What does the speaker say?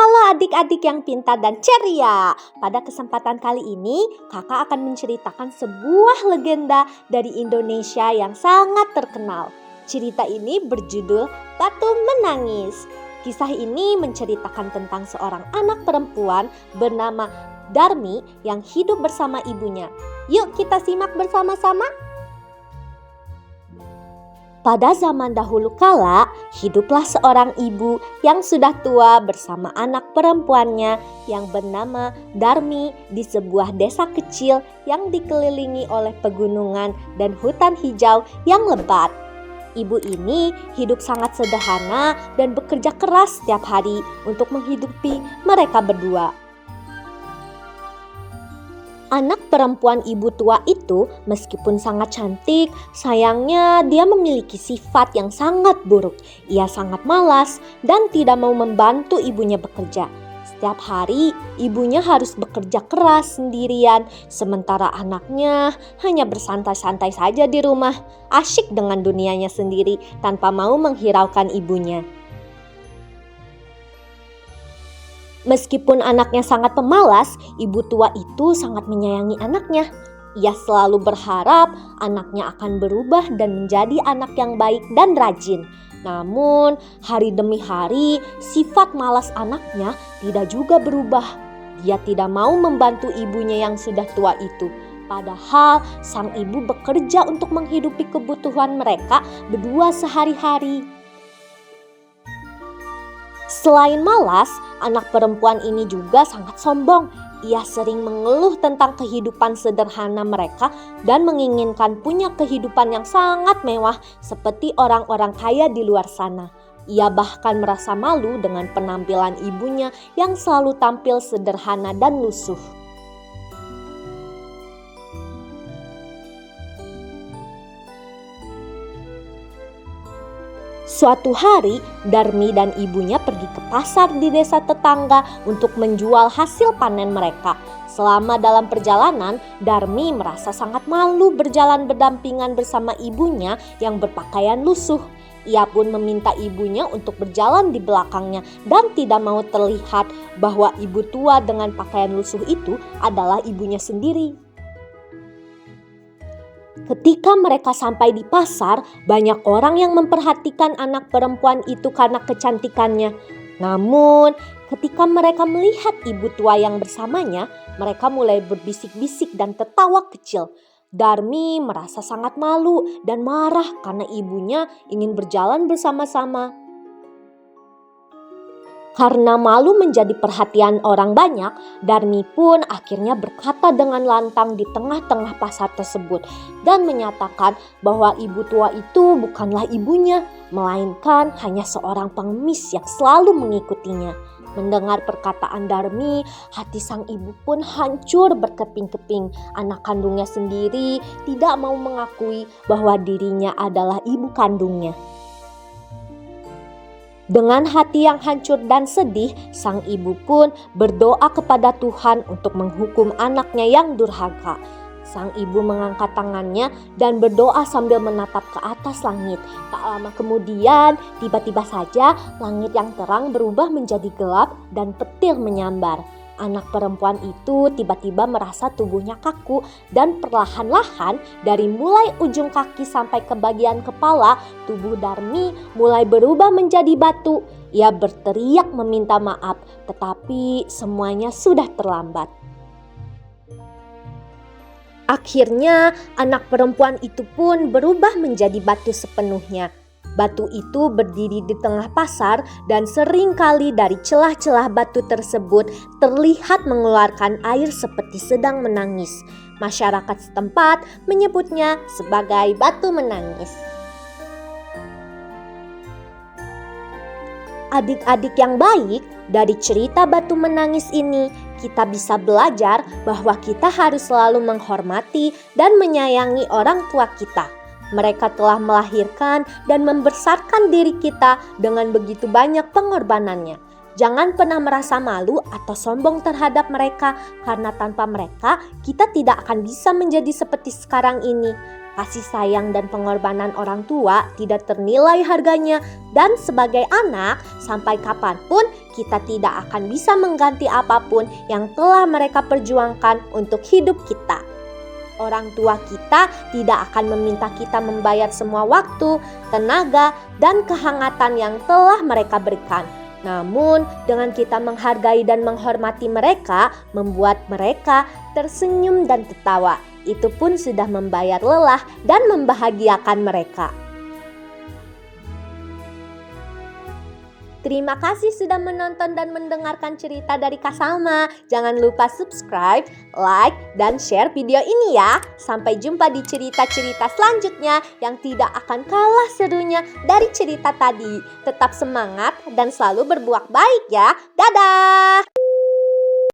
Halo adik-adik yang pintar dan ceria. Pada kesempatan kali ini, kakak akan menceritakan sebuah legenda dari Indonesia yang sangat terkenal. Cerita ini berjudul Batu Menangis. Kisah ini menceritakan tentang seorang anak perempuan bernama Darmi yang hidup bersama ibunya. Yuk kita simak bersama-sama. Pada zaman dahulu kala, hiduplah seorang ibu yang sudah tua bersama anak perempuannya yang bernama Darmi di sebuah desa kecil yang dikelilingi oleh pegunungan dan hutan hijau yang lebat. Ibu ini hidup sangat sederhana dan bekerja keras setiap hari untuk menghidupi mereka berdua. Anak perempuan ibu tua itu meskipun sangat cantik, sayangnya dia memiliki sifat yang sangat buruk. Ia sangat malas dan tidak mau membantu ibunya bekerja. Setiap hari ibunya harus bekerja keras sendirian, sementara anaknya hanya bersantai-santai saja di rumah, asyik dengan dunianya sendiri tanpa mau menghiraukan ibunya. Meskipun anaknya sangat pemalas, ibu tua itu sangat menyayangi anaknya. Ia selalu berharap anaknya akan berubah dan menjadi anak yang baik dan rajin. Namun, hari demi hari, sifat malas anaknya tidak juga berubah. Dia tidak mau membantu ibunya yang sudah tua itu. Padahal, sang ibu bekerja untuk menghidupi kebutuhan mereka berdua sehari-hari. Selain malas, anak perempuan ini juga sangat sombong. Ia sering mengeluh tentang kehidupan sederhana mereka dan menginginkan punya kehidupan yang sangat mewah seperti orang-orang kaya di luar sana. Ia bahkan merasa malu dengan penampilan ibunya yang selalu tampil sederhana dan lusuh. Suatu hari, Darmi dan ibunya pergi ke pasar di desa tetangga untuk menjual hasil panen mereka. Selama dalam perjalanan, Darmi merasa sangat malu berjalan berdampingan bersama ibunya yang berpakaian lusuh. Ia pun meminta ibunya untuk berjalan di belakangnya dan tidak mau terlihat bahwa ibu tua dengan pakaian lusuh itu adalah ibunya sendiri. Ketika mereka sampai di pasar, banyak orang yang memperhatikan anak perempuan itu karena kecantikannya. Namun, ketika mereka melihat ibu tua yang bersamanya, mereka mulai berbisik-bisik dan tertawa kecil. Darmi merasa sangat malu dan marah karena ibunya ingin berjalan bersama-sama. Karena malu menjadi perhatian orang banyak, Darmi pun akhirnya berkata dengan lantang di tengah-tengah pasar tersebut dan menyatakan bahwa ibu tua itu bukanlah ibunya, melainkan hanya seorang pengemis yang selalu mengikutinya. Mendengar perkataan Darmi, hati sang ibu pun hancur berkeping-keping. Anak kandungnya sendiri tidak mau mengakui bahwa dirinya adalah ibu kandungnya. Dengan hati yang hancur dan sedih, sang ibu pun berdoa kepada Tuhan untuk menghukum anaknya yang durhaka. Sang ibu mengangkat tangannya dan berdoa sambil menatap ke atas langit. Tak lama kemudian, tiba-tiba saja langit yang terang berubah menjadi gelap dan petir menyambar. Anak perempuan itu tiba-tiba merasa tubuhnya kaku dan perlahan-lahan dari mulai ujung kaki sampai ke bagian kepala, tubuh Darmi mulai berubah menjadi batu. Ia berteriak meminta maaf, tetapi semuanya sudah terlambat. Akhirnya anak perempuan itu pun berubah menjadi batu sepenuhnya. Batu itu berdiri di tengah pasar dan seringkali dari celah-celah batu tersebut terlihat mengeluarkan air seperti sedang menangis. Masyarakat setempat menyebutnya sebagai batu menangis. Adik-adik yang baik, dari cerita batu menangis ini kita bisa belajar bahwa kita harus selalu menghormati dan menyayangi orang tua kita. Mereka telah melahirkan dan membesarkan diri kita dengan begitu banyak pengorbanannya. Jangan pernah merasa malu atau sombong terhadap mereka, karena tanpa mereka kita tidak akan bisa menjadi seperti sekarang ini. Kasih sayang dan pengorbanan orang tua tidak ternilai harganya, dan sebagai anak, sampai kapanpun kita tidak akan bisa mengganti apapun yang telah mereka perjuangkan untuk hidup kita. Orang tua kita tidak akan meminta kita membayar semua waktu, tenaga, dan kehangatan yang telah mereka berikan. Namun, dengan kita menghargai dan menghormati mereka, membuat mereka tersenyum dan tertawa. Itu pun sudah membayar lelah dan membahagiakan mereka. Terima kasih sudah menonton dan mendengarkan cerita dari Kak Salma. Jangan lupa subscribe, like, dan share video ini ya. Sampai jumpa di cerita-cerita selanjutnya yang tidak akan kalah serunya dari cerita tadi. Tetap semangat dan selalu berbuat baik ya. Dadah!